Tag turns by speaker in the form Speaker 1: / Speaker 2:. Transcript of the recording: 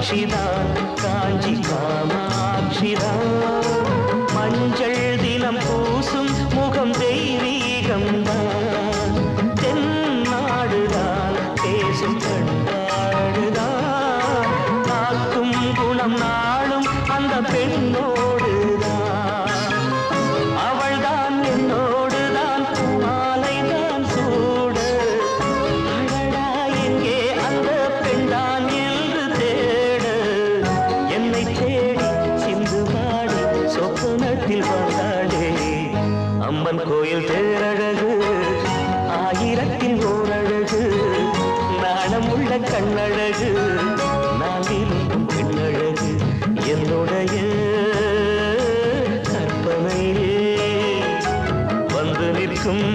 Speaker 1: மீனாட்சிதான் காஞ்சி காமாட்சிதான் மஞ்சள் தினம் பூசும் முகம் தெய்வீகம்தான் தென்னாடுதான் பேசும் கண்டாடுதான் காக்கும் குணம் நாளும் அந்த பெண்ணோடுதான் அவள்தான் என்னோடுதான் மாலைதான் சூட அழடா எங்கே அந்த பெண்தான் என்று தேட என்னை தேடி சிந்து பாடி சொப்பனத்தில் வந்தாளே அம்மன் கோயில் தேரழகு ஆயிரத்தில் ஓரழகு நாணமுள்ள கண்ணழகு நான் இருக்கும் பெண்ணழகு என்னுடைய கற்பனையே வந்து நிற்கும்